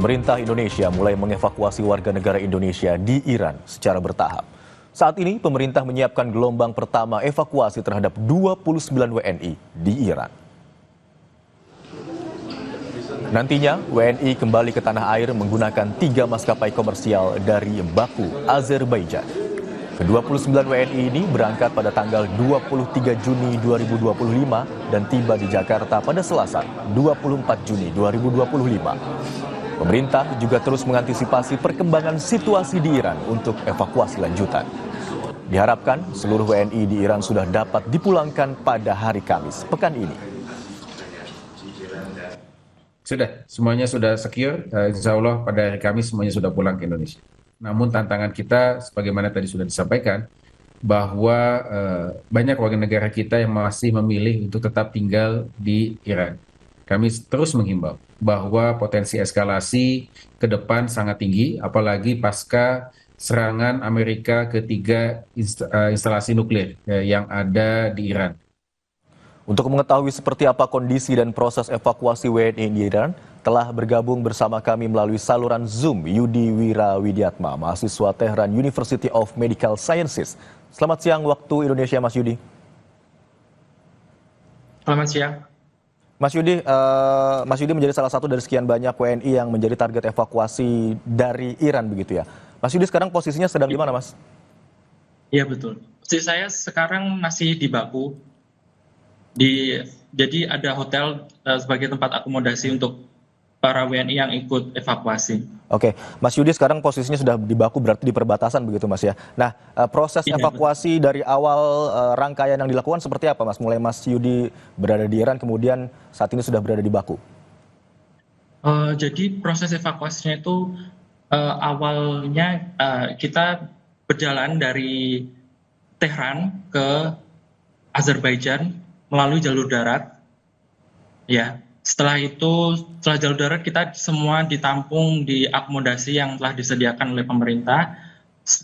Pemerintah Indonesia mulai mengevakuasi warga negara Indonesia di Iran secara bertahap. Saat ini, pemerintah menyiapkan gelombang pertama evakuasi terhadap 29 WNI di Iran. Nantinya, WNI kembali ke tanah air menggunakan 3 maskapai komersial dari Baku, Azerbaijan. Ke-29 WNI ini berangkat pada tanggal 23 Juni 2025 dan tiba di Jakarta pada Selasa, 24 Juni 2025. Pemerintah juga terus mengantisipasi perkembangan situasi di Iran untuk evakuasi lanjutan. Diharapkan seluruh WNI di Iran sudah dapat dipulangkan pada hari Kamis pekan ini. Sudah, semuanya sudah secure. Insya Allah pada hari Kamis semuanya sudah pulang ke Indonesia. Namun tantangan kita, sebagaimana tadi sudah disampaikan, bahwa banyak warga negara kita yang masih memilih untuk tetap tinggal di Iran. Kami terus menghimbau bahwa potensi eskalasi ke depan sangat tinggi, apalagi pasca serangan Amerika ke 3 instalasi nuklir yang ada di Iran. Untuk mengetahui seperti apa kondisi dan proses evakuasi WNI di Iran, telah bergabung bersama kami melalui saluran Zoom Yudi Wirawidiatma, mahasiswa Tehran University of Medical Sciences. Selamat siang waktu Indonesia, Mas Yudi. Selamat siang. Mas Yudi menjadi salah satu dari sekian banyak WNI yang menjadi target evakuasi dari Iran begitu ya. Mas Yudi sekarang posisinya sedang di mana, Mas? Iya betul. Posisi saya sekarang masih di Baku. Jadi ada hotel sebagai tempat akomodasi untuk para WNI yang ikut evakuasi. Oke, Mas Yudi sekarang posisinya sudah di Baku, berarti di perbatasan begitu, Mas ya. Nah, proses evakuasi dari awal rangkaian yang dilakukan seperti apa, Mas? Mulai Mas Yudi berada di Iran, kemudian saat ini sudah berada di Baku. Jadi proses evakuasinya itu awalnya kita berjalan dari Tehran ke Azerbaijan melalui jalur darat. Ya. Setelah jalur darat kita semua ditampung di akomodasi yang telah disediakan oleh pemerintah.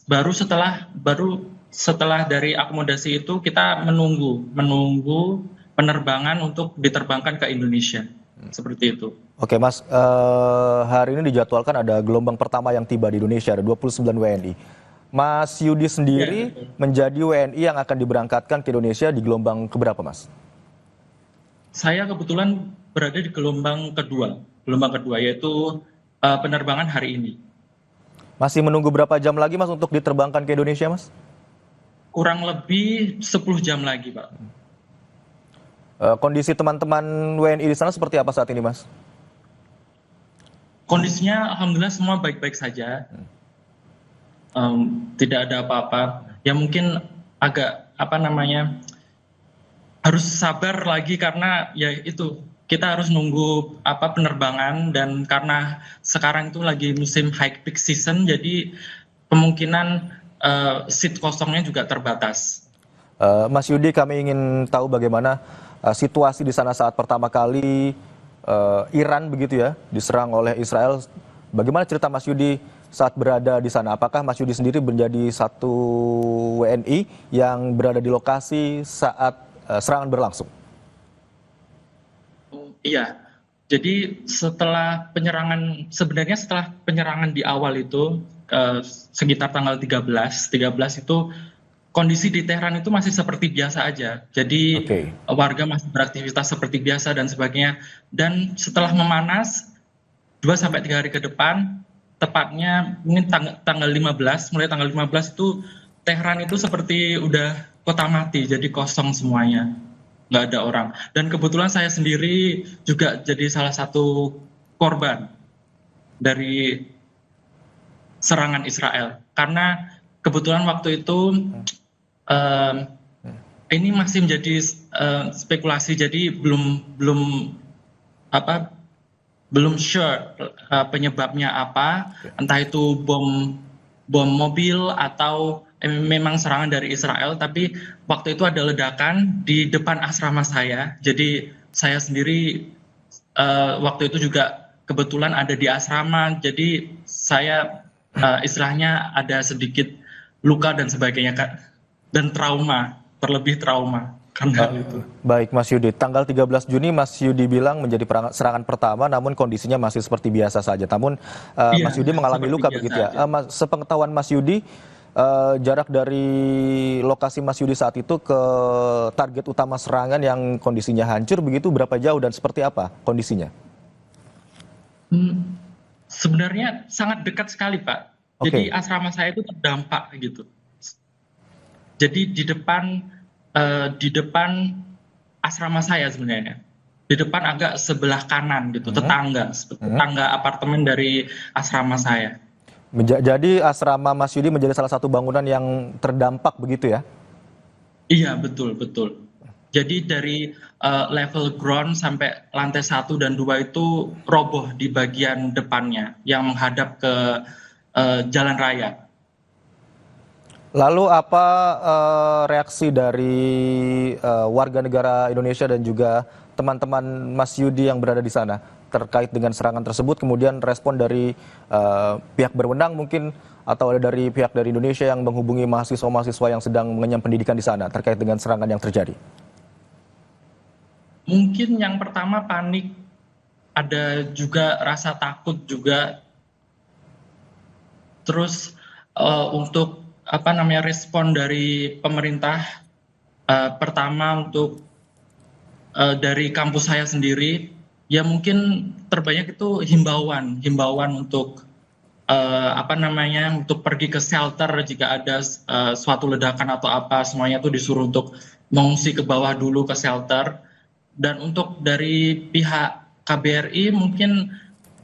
Baru setelah dari akomodasi itu kita menunggu penerbangan untuk diterbangkan ke Indonesia. Seperti itu. Oke, Mas, hari ini dijadwalkan ada gelombang pertama yang tiba di Indonesia, ada 29 WNI. Mas Yudi sendiri menjadi WNI yang akan diberangkatkan ke Indonesia di gelombang keberapa, Mas? Saya kebetulan berada di gelombang kedua yaitu penerbangan hari ini. Masih menunggu berapa jam lagi, Mas, untuk diterbangkan ke Indonesia, Mas? Kurang lebih 10 jam lagi, Pak. Kondisi teman-teman WNI di sana seperti apa saat ini, Mas? Kondisinya alhamdulillah semua baik-baik saja. Tidak ada apa-apa. Ya mungkin agak harus sabar lagi karena ya itu kita harus nunggu penerbangan, dan karena sekarang itu lagi musim high peak season jadi kemungkinan seat kosongnya juga terbatas. Mas Yudi, kami ingin tahu bagaimana situasi di sana saat pertama kali Iran begitu ya diserang oleh Israel. Bagaimana cerita Mas Yudi saat berada di sana? Apakah Mas Yudi sendiri menjadi satu WNI yang berada di lokasi saat serangan berlangsung? Iya, jadi setelah penyerangan di awal itu sekitar tanggal 13 itu kondisi di Teheran itu masih seperti biasa aja. Jadi warga masih beraktivitas seperti biasa dan sebagainya. Dan setelah memanas 2-3 hari ke depan, tepatnya mungkin tanggal 15, mulai tanggal 15 itu Teheran itu seperti udah kota mati, jadi kosong semuanya, nggak ada orang. Dan kebetulan saya sendiri juga jadi salah satu korban dari serangan Israel. Karena kebetulan waktu itu ini masih menjadi spekulasi, jadi belum sure penyebabnya apa, entah itu bom mobil atau memang serangan dari Israel. Tapi waktu itu ada ledakan di depan asrama saya. Jadi saya sendiri waktu itu juga kebetulan ada di asrama. Jadi saya istilahnya ada sedikit luka dan sebagainya, dan terlebih trauma. karena itu. Baik Mas Yudi, tanggal 13 Juni Mas Yudi bilang menjadi serangan pertama namun kondisinya masih seperti biasa saja. Namun Iya, Mas Yudi mengalami seperti luka biasa begitu ya. aja. Sepengetahuan Mas Yudi, jarak dari lokasi Mas Yudi saat itu ke target utama serangan yang kondisinya hancur begitu berapa jauh dan seperti apa kondisinya? Sebenarnya sangat dekat sekali, Pak. Jadi asrama saya itu terdampak gitu. Jadi di depan asrama saya sebenarnya, di depan agak sebelah kanan gitu, tetangga apartemen dari asrama saya. Jadi asrama Mas Yudi menjadi salah satu bangunan yang terdampak begitu ya? Iya, betul, betul. Jadi dari level ground sampai lantai 1 dan 2 itu roboh di bagian depannya yang menghadap ke jalan raya. Lalu apa reaksi dari warga negara Indonesia dan juga teman-teman Mas Yudi yang berada di sana terkait dengan serangan tersebut, kemudian respon dari pihak berwenang mungkin atau ada dari pihak dari Indonesia yang menghubungi mahasiswa-mahasiswa yang sedang mengenyam pendidikan di sana terkait dengan serangan yang terjadi? Mungkin yang pertama panik, ada juga rasa takut juga. Terus untuk respon dari pemerintah, pertama untuk dari kampus saya sendiri, ya mungkin terbanyak itu himbauan untuk untuk pergi ke shelter jika ada suatu ledakan atau apa, semuanya itu disuruh untuk mengungsi ke bawah dulu ke shelter. Dan untuk dari pihak KBRI mungkin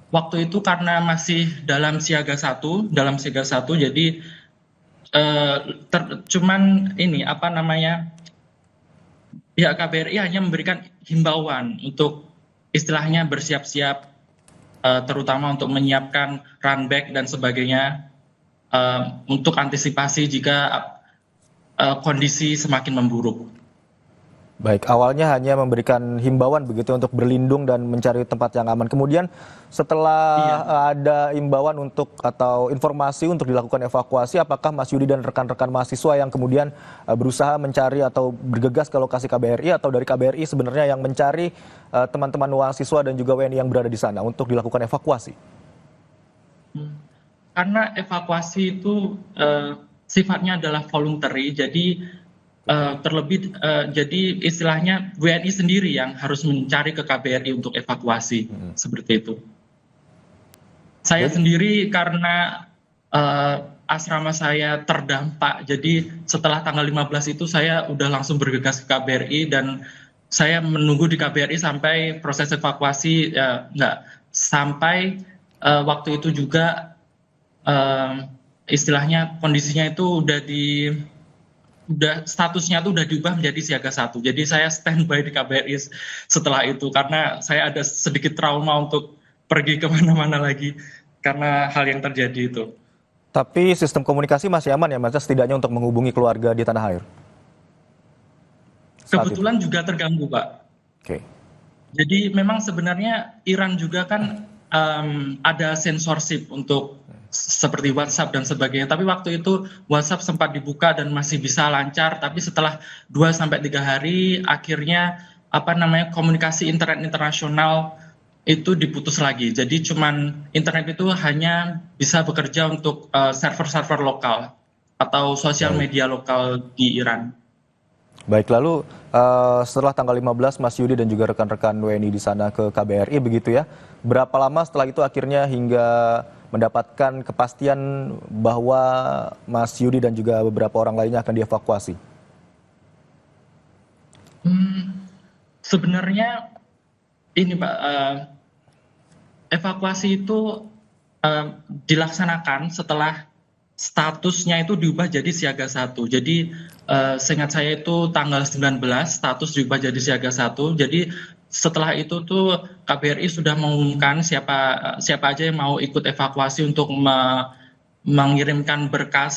waktu itu karena masih dalam siaga 1, jadi cuman pihak KBRI hanya memberikan himbauan untuk istilahnya bersiap-siap, terutama untuk menyiapkan runback dan sebagainya, untuk antisipasi jika kondisi semakin memburuk. Baik, awalnya hanya memberikan himbauan begitu untuk berlindung dan mencari tempat yang aman. Kemudian setelah ada himbauan untuk atau informasi untuk dilakukan evakuasi, apakah Mas Yudi dan rekan-rekan mahasiswa yang kemudian berusaha mencari atau bergegas ke lokasi KBRI atau dari KBRI sebenarnya yang mencari teman-teman mahasiswa dan juga WNI yang berada di sana untuk dilakukan evakuasi? Karena evakuasi itu sifatnya adalah voluntary, jadi jadi istilahnya WNI sendiri yang harus mencari ke KBRI untuk evakuasi, seperti itu. Saya sendiri karena asrama saya terdampak, jadi setelah tanggal 15 itu saya udah langsung bergegas ke KBRI dan saya menunggu di KBRI sampai proses evakuasi sampai waktu itu juga istilahnya kondisinya itu statusnya tuh udah diubah menjadi siaga 1. Jadi saya standby di KBRI setelah itu karena saya ada sedikit trauma untuk pergi kemana-mana lagi karena hal yang terjadi itu. Tapi sistem komunikasi masih aman ya Mas, setidaknya untuk menghubungi keluarga di tanah air? Kebetulan juga terganggu, Pak. Oke. Jadi memang sebenarnya Iran juga kan ada censorship untuk seperti WhatsApp dan sebagainya. Tapi waktu itu WhatsApp sempat dibuka dan masih bisa lancar. Tapi setelah 2-3 hari, akhirnya komunikasi internet internasional itu diputus lagi. Jadi cuman internet itu hanya bisa bekerja untuk server-server lokal atau sosial media lokal di Iran. Baik, lalu setelah tanggal 15 Mas Yudi dan juga rekan-rekan WNI di sana ke KBRI begitu ya. Berapa lama setelah itu akhirnya hingga mendapatkan kepastian bahwa Mas Yudi dan juga beberapa orang lainnya akan dievakuasi? Sebenarnya ini Pak, evakuasi itu dilaksanakan setelah statusnya itu diubah jadi siaga 1. Jadi seingat saya itu tanggal 19 status diubah jadi siaga 1. Jadi setelah itu tuh KBRI sudah mengumumkan siapa aja yang mau ikut evakuasi untuk mengirimkan berkas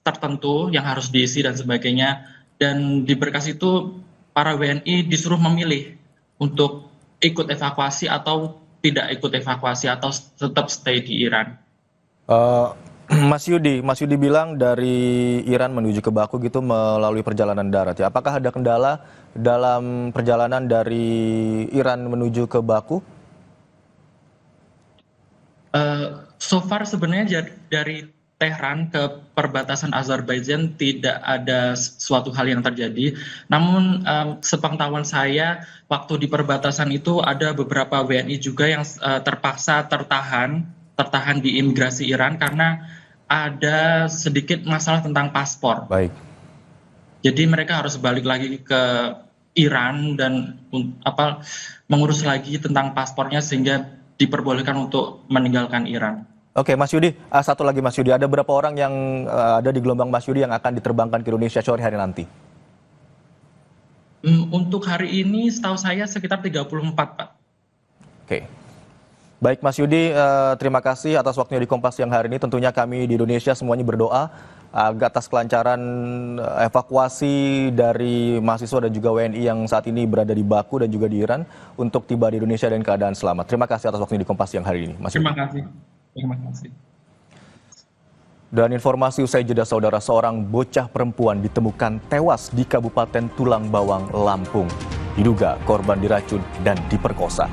tertentu yang harus diisi dan sebagainya. Dan di berkas itu para WNI disuruh memilih untuk ikut evakuasi atau tidak ikut evakuasi atau tetap stay di Iran. Mas Yudi bilang dari Iran menuju ke Baku gitu melalui perjalanan darat ya. Apakah ada kendala dalam perjalanan dari Iran menuju ke Baku? So far sebenarnya dari Tehran ke perbatasan Azerbaijan tidak ada suatu hal yang terjadi. Namun sepengetahuan saya waktu di perbatasan itu ada beberapa WNI juga yang terpaksa tertahan di imigrasi Iran karena ada sedikit masalah tentang paspor. Baik. Jadi mereka harus balik lagi ke Iran dan mengurus lagi tentang paspornya sehingga diperbolehkan untuk meninggalkan Iran. Oke, Mas Yudi, satu lagi Mas Yudi, ada berapa orang yang ada di gelombang Mas Yudi yang akan diterbangkan ke Indonesia sore hari nanti? Untuk hari ini setahu saya sekitar 34, Pak. Oke. Baik Mas Yudi, terima kasih atas waktunya di Kompas siang hari ini. Tentunya kami di Indonesia semuanya berdoa atas kelancaran evakuasi dari mahasiswa dan juga WNI yang saat ini berada di Baku dan juga di Iran untuk tiba di Indonesia dan keadaan selamat. Terima kasih atas waktunya di Kompas siang hari ini, Mas Yudi. Terima kasih. Terima kasih. Dan informasi usai jeda saudara, seorang bocah perempuan ditemukan tewas di Kabupaten Tulang Bawang, Lampung. Diduga korban diracun dan diperkosa.